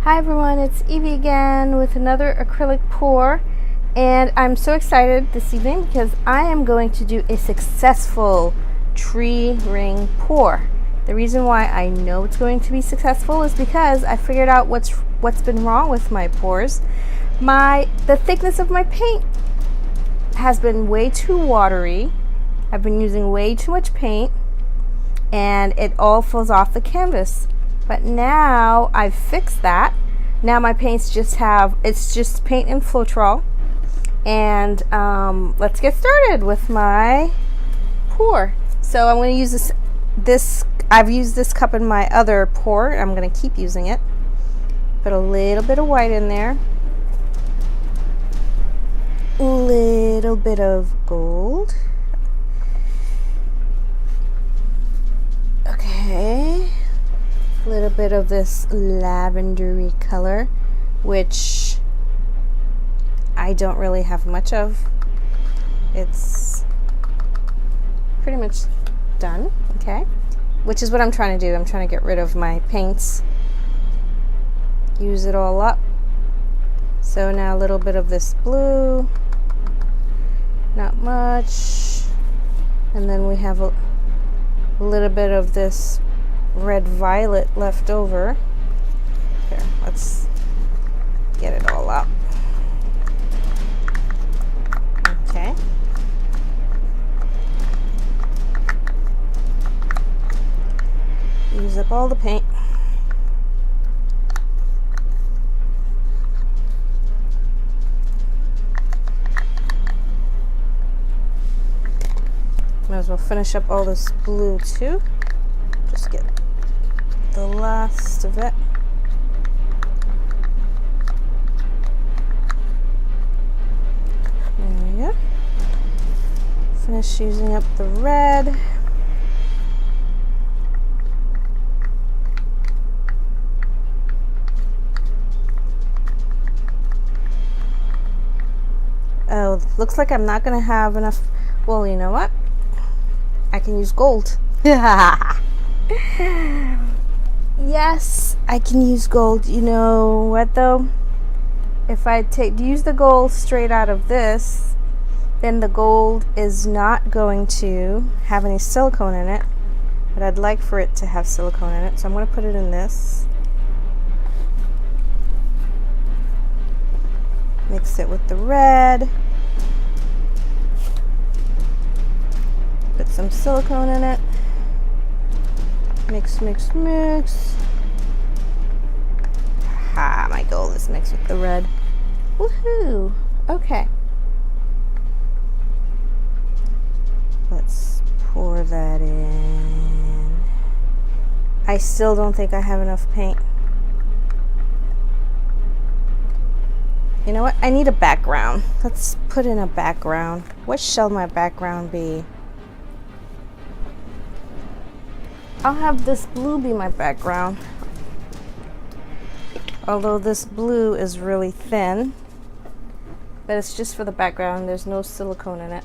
Hi everyone, it's Evie again with another acrylic pour, and I'm so excited this evening because I am going to do a successful tree ring pour. The reason why I know it's going to be successful is because I figured out what's been wrong with my pours. The thickness of my paint has been way too watery. I've been using way too much paint and it all falls off the canvas. But now I've fixed that. Now my paints it's just paint and Floetrol. And let's get started with my pour. So I'm going to use this. I've used this cup in my other pour. I'm going to keep using it. Put a little bit of white in there. A little bit of gold. Okay. A little bit of this lavendery color, which I don't really have much of. It's pretty much done, okay? Which is what I'm trying to do. I'm trying to get rid of my paints, use it all up. So now a little bit of this blue, not much, and then we have a little bit of this red violet left over. Here, let's get it all out. Okay. Use up all the paint. Might as well finish up all this blue too. Just get the last of it. There we go. Finish using up the red. Oh, looks like I'm not going to have enough. Well, you know what? I can use gold. Yes, I can use gold. You know what though? If I use the gold straight out of this, then the gold is not going to have any silicone in it. But I'd like for it to have silicone in it, so I'm going to put it in this. Mix it with the red. Put some silicone in it. Mix, mix, mix. Ha, my gold is mixed with the red. Woohoo! Okay. Let's pour that in. I still don't think I have enough paint. You know what? I need a background. Let's put in a background. What shall my background be? I'll have this blue be my background. Although this blue is really thin, but it's just for the background. There's no silicone in it.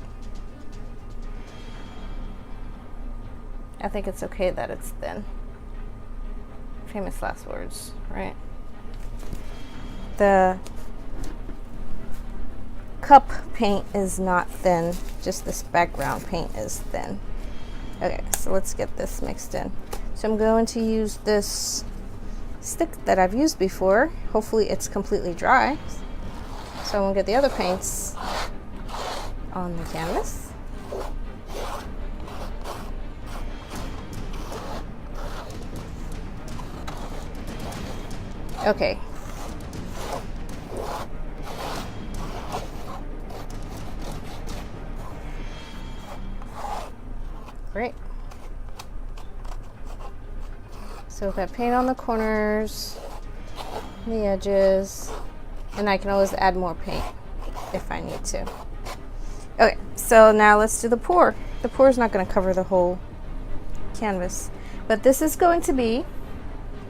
I think it's okay that it's thin. Famous last words, right? The cup paint is not thin, just this background paint is thin. Okay, so let's get this mixed in. So I'm going to use this stick that I've used before. Hopefully it's completely dry. So I won't get the other paints on the canvas. Okay. Great. So if I paint on the corners, the edges, and I can always add more paint if I need to. Okay, so now let's do the pour. The pour is not going to cover the whole canvas, but this is going to be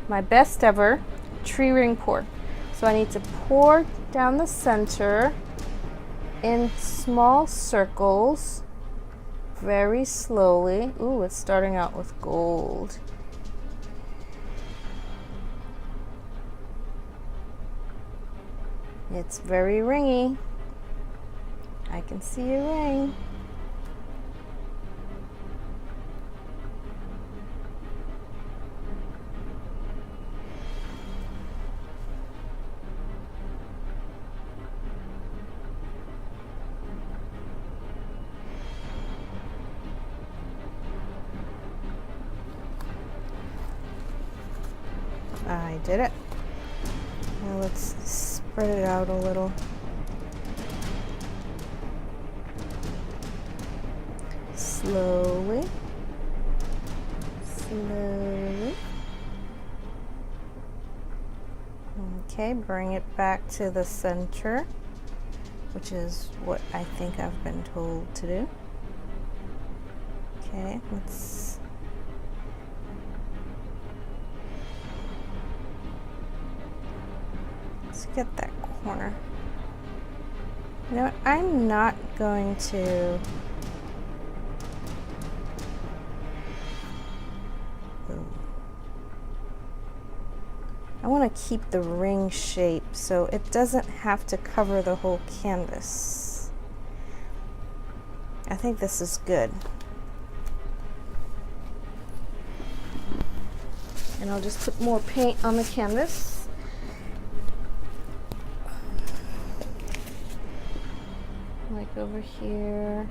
my best ever tree ring pour. So I need to pour down the center in small circles very slowly. Ooh, it's starting out with gold. It's very ringy. I can see a ring. I did it. Now let's spread it out a little. Slowly. Slowly. Okay, bring it back to the center, which is what I think I've been told to do. Okay, let's get that corner. You know what? I'm not going to I want to keep the ring shape so it doesn't have to cover the whole canvas. I think this is good. And I'll just put more paint on the canvas. Like over here.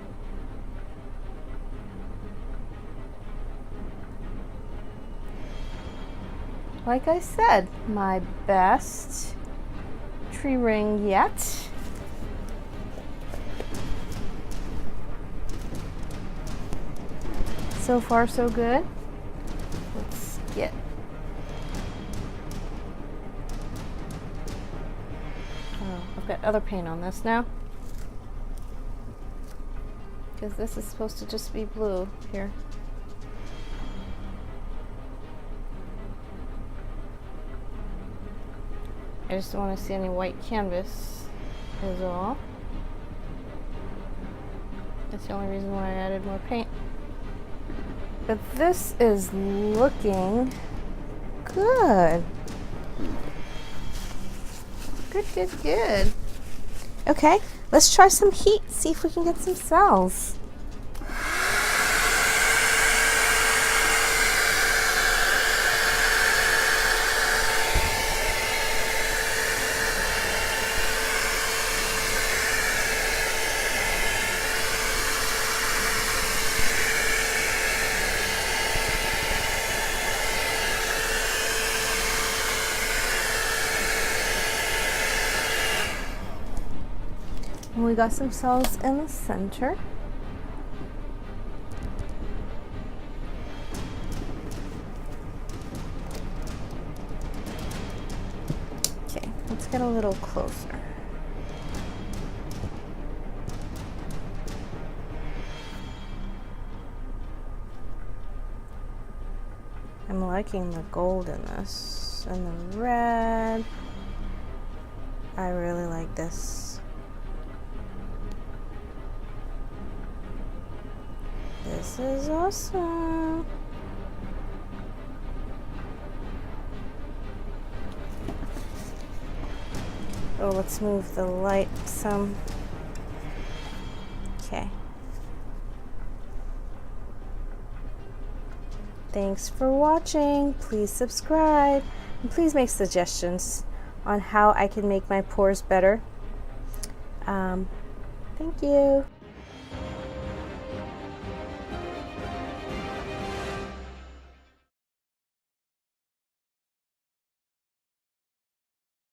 Like I said, my best tree ring yet. So far, so good. Let's get I've got other paint on this now, because this is supposed to just be blue here. I just don't want to see any white canvas is all. That's the only reason why I added more paint. But this is looking good. Good, good, good. Okay, let's try some heat, see if we can get some cells. And we got some cells in the center. Okay, let's get a little closer. I'm liking the gold in this and the red. I really like this. This is awesome. Oh, let's move the light some. Okay. Thanks for watching. Please subscribe and please make suggestions on how I can make my pours better. Thank you.